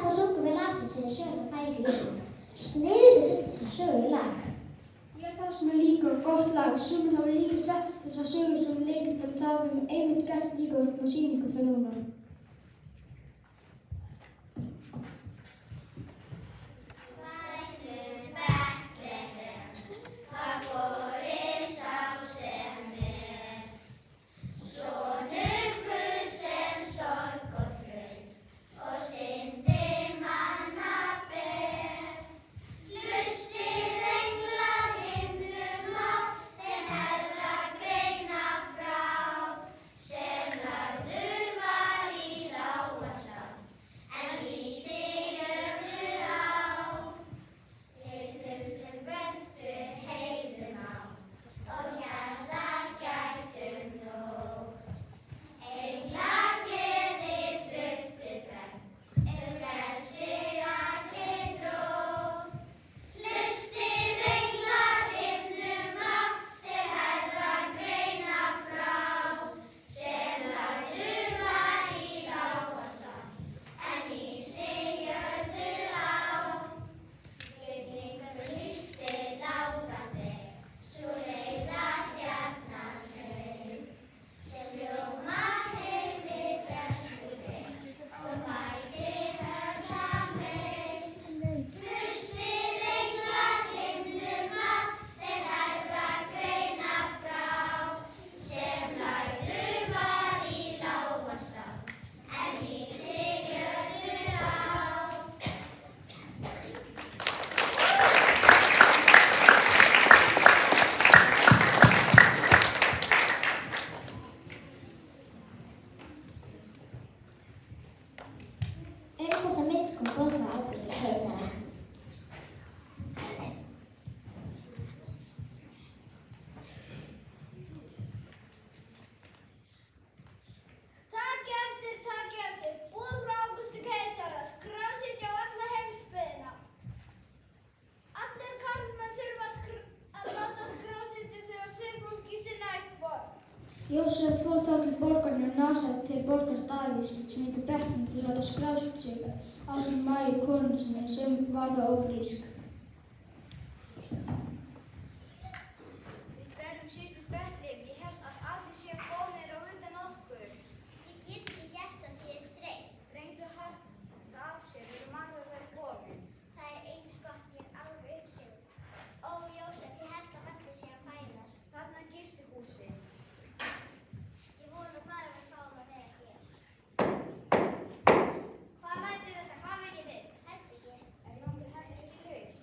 Þarna sungum við lasið sér söguna fæðingu Jesú. Sniðugt að setja þessi sögu í lag. Ég fannst mér líka gott lag. Sumir hafa líka sett þessa sögu sem leikrit en það hefum einmitt gert líka upp á sýningu þau núna. Þessa mynd kom góð frá Ágústi keisara. Takið eftir, boð frá Ágústi keisara, skrásetja á alla heimsbyggðina. Allir karlmenn þurfa að láta skrásetja sig á sinnfólki í sinna ættborg. Jósef fór þá til borgarinnar Nasaret til borgar Davíðs sem heitir Betlehem til að láta skrásetja sig ásamt Maríu konu sinni sem var þá ófrísk. Við verðum síst í Betlehem. Ég held að allir séu góðir á undan okkur. Ég get ekki gert það því ég er þreytt. Reyndu að halda af sér, við erum alveg að vera komin. Það er eins gott, ég er alveg uppgefin. Ó, Jósef, ég held að barnið sé að fæðast. Þarna er gistihúsið. Ég vona bara að við fáum að vera hér. Hvað rætið þetta? Hvað viljið þið? Herbergi. Er langt til herbergi laus?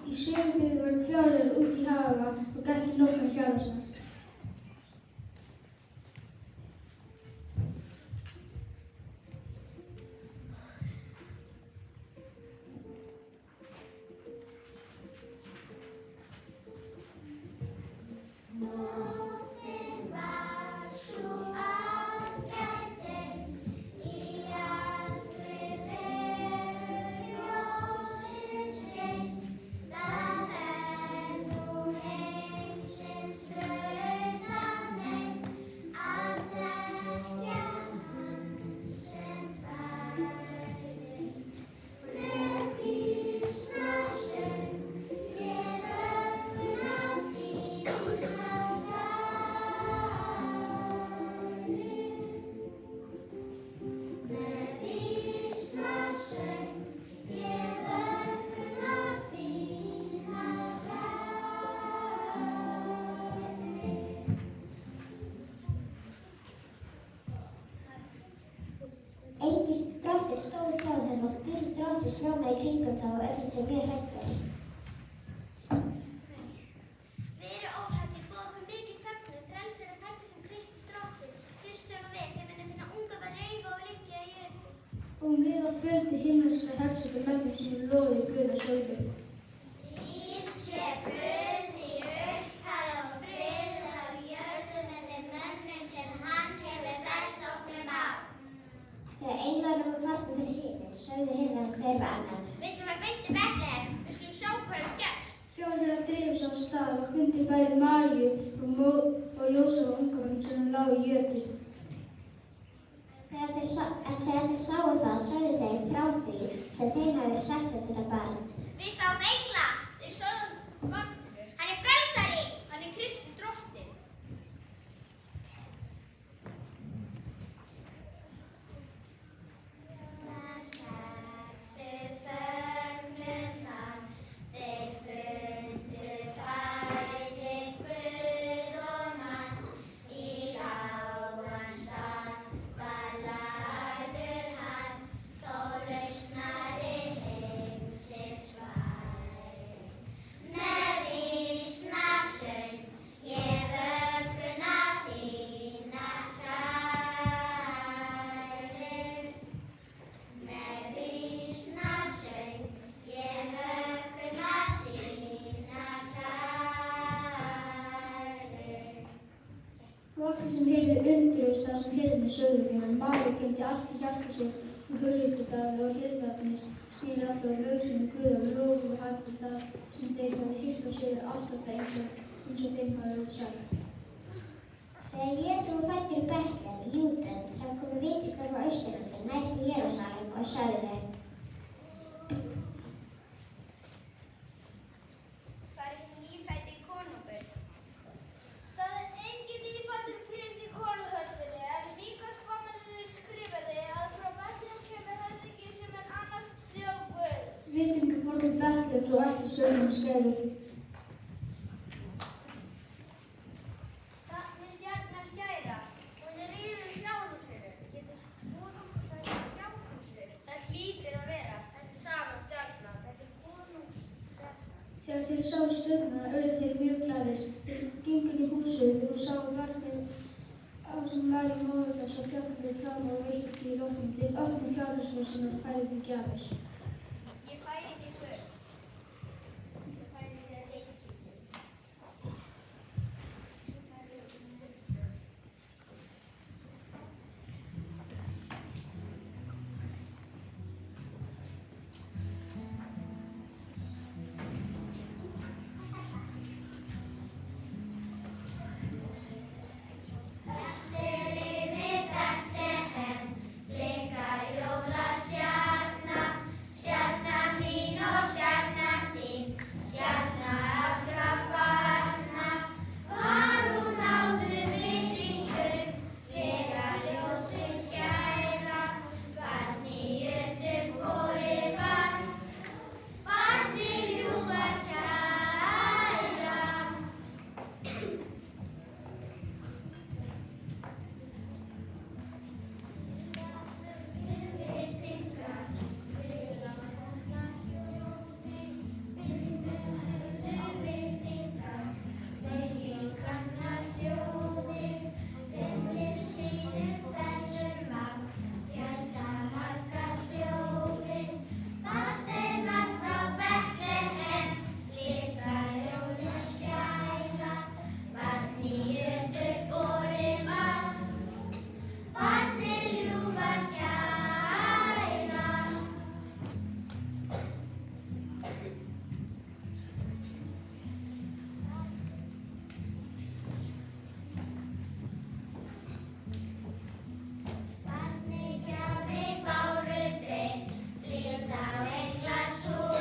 Í sömu var fjárður út í hafa og gætti nokkrum hjarðasmenn. Nóttin var sú ágætin í allri veröld ljóssins skein. Það nú heimsins rauðaneið að þekkja hann sem færi. Með vísna söng ég vögguna þína Með vísna söng ég vögguna þína Enginn dráttur stóð hjá þeim og dýr dráttur strjámaði í kringum þá og urðu þeir mjög hræddir. Veru óhræddir, boða okkur mikið fögnuð, frelsari fæddist sem Kristi drottinn. Hlustið nú vel, þið munið finna unga var raufa og liggja í jötu. Og leið og fjöldi himneskra hersveitar mönnum sem loði Guð og sólgu. Þín sé Guð í upphaf og friður á jörðu með þeim mönnum sem hann hefur velþóknun á. Þegar englarnir voru farnir til himins, sögðu himnar hver við annan. Við skulum að beint í Betlehem, við skulum sjá hvað hefur gerst. Fjárður dreif sig á stað og fundi bæði Maríu og Jósef og ungbarn sem lá í jötu. Þegar þeir sáu það, sögðu þeir frá því sem þeim hafi verið sagt um þetta barn. Við sáum engla, þeir sögðum vagnur. Hann er frelsari, hann er Kristi drottinn. Þeir fögnuðu þar, þeir fundu bæði Guð og mann. Í lágan stað var lagður hann, þó lausnari heimsins var. Með vísna söng ég vögguna þína hrærir. Með vísna söng ég vögguna þína hrærir. Og allir sem heyrðu undruðust það sem hirðinni sögðu því að Maríu gemdi allt í hjarta sér og hugleikadaði og hirðarnir snýri aftur á lausunum Guð og lofuðu harðir það sem þeir hafði heyrt og séð alltaf það eins og þeim hafði verið sagt. Þegar Jesú var fæddur í Betlehem í Júdea, þá komu vitringar frá Austurlandi nær til Jerúsalem og sögðu: Hvar er hinn nýfæddi konungur? Það er engin nýfæddur prins í konungshöllinni, en Míkas formaður skrifaði að frá Betlehem kemur höfðingi sem er annars þjóð Guðs. Vitringar fór til Betlehems og ættu sögum skæður. Þannig stjarnan skæra. Hún er yfir fjárhúsinu. Getur konungur það fjárhúsið? Það hlýtur að vera. Þetta er sama stjarnan. Þetta er konungsstjarnan. Þegar þeir sáu stjörnuna urðu þeir mjög glaðir. Þeir gengu inn í húsið og sáu barnið ásamt Maríu móður þess og fjárfæri fram og veitti því loknum til öllum fjárhúsinu og færði því gjafir. Ég færi þér gull. Ég færi þér reykjus. Eftir yfir Betlehem, blika jólastjarna,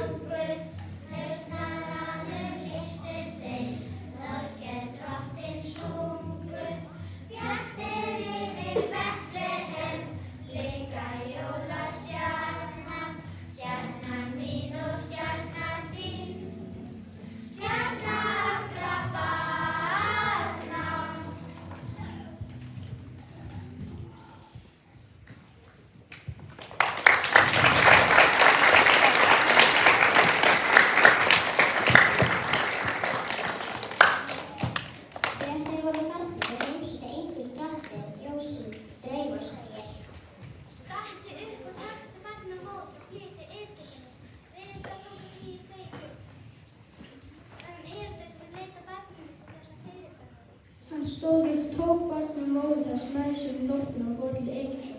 morgun, haustaraður lýstu þeim, löggjöf drottins sungu. Bjartir yfir Betlehem, líka jólastjarnan, stjarnan mín og stjarnan þín, stjarna allra barna. Þegar þeir voru farnir heimsótti enginn drottinn ljósum draugaskýr. Stattu upp og taktu barn á móts og flyttu yfirgefnir. Verið það þangað til ég segi. Heródes mun leita barninu til þess að fyrirbæra. Hann stóð upp, tók barn og móður þess með sér um nóttina og fór til Egyptalands.